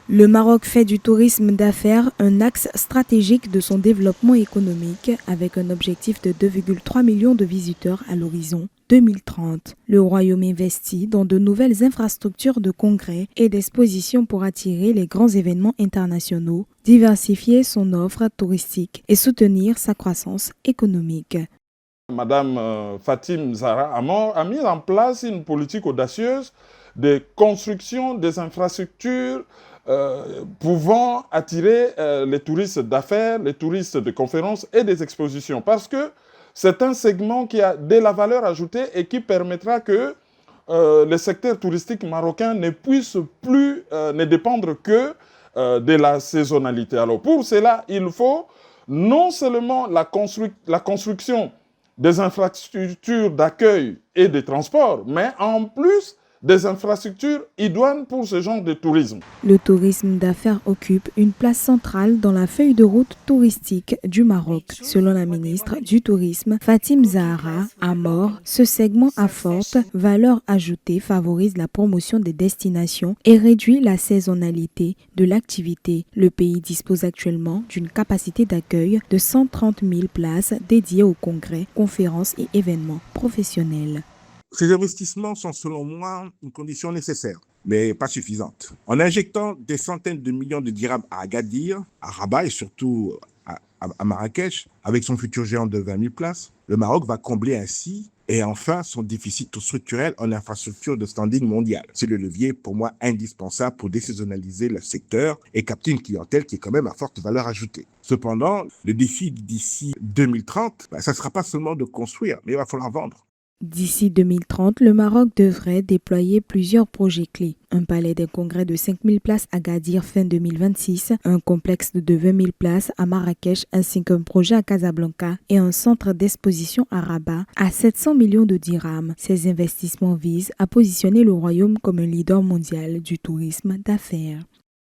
Le Maroc fait du tourisme d'affaires un axe stratégique de son développement économique avec un objectif de 2,3 millions de visiteurs à l'horizon 2030. Le Royaume investit dans de nouvelles infrastructures de congrès et d'expositions pour attirer les grands événements internationaux, diversifier son offre touristique et soutenir sa croissance économique. Madame Fatim Zahra a mis en place une politique audacieuse de construction des infrastructures pouvant attirer les touristes d'affaires, les touristes de conférences et des expositions. Parce que c'est un segment qui a de la valeur ajoutée et qui permettra que le secteur touristique marocain ne puisse plus ne dépendre que de la saisonnalité. Alors pour cela, il faut non seulement la construction des infrastructures d'accueil et de transport, mais en plus des infrastructures idoines pour ce genre de tourisme. Le tourisme d'affaires occupe une place centrale dans la feuille de route touristique du Maroc. Selon la ministre du Tourisme, Fatim Zahra, à mort, ce segment à forte valeur ajoutée favorise la promotion des destinations et réduit la saisonnalité de l'activité. Le pays dispose actuellement d'une capacité d'accueil de 130 000 places dédiées aux congrès, conférences et événements professionnels. Ces investissements sont selon moi une condition nécessaire, mais pas suffisante. En injectant des centaines de millions de dirhams à Agadir, à Rabat et surtout à Marrakech, avec son futur géant de 20 000 places, le Maroc va combler ainsi et enfin son déficit structurel en infrastructure de standing mondial. C'est le levier pour moi indispensable pour désaisonnaliser le secteur et capter une clientèle qui est quand même à forte valeur ajoutée. Cependant, le défi d'ici 2030, ça ne sera pas seulement de construire, mais il va falloir vendre. D'ici 2030, le Maroc devrait déployer plusieurs projets clés. Un palais des congrès de 5 000 places à Agadir fin 2026, un complexe de 20 000 places à Marrakech ainsi qu'un projet à Casablanca et un centre d'exposition à Rabat à 700 millions de dirhams. Ces investissements visent à positionner le royaume comme un leader mondial du tourisme d'affaires.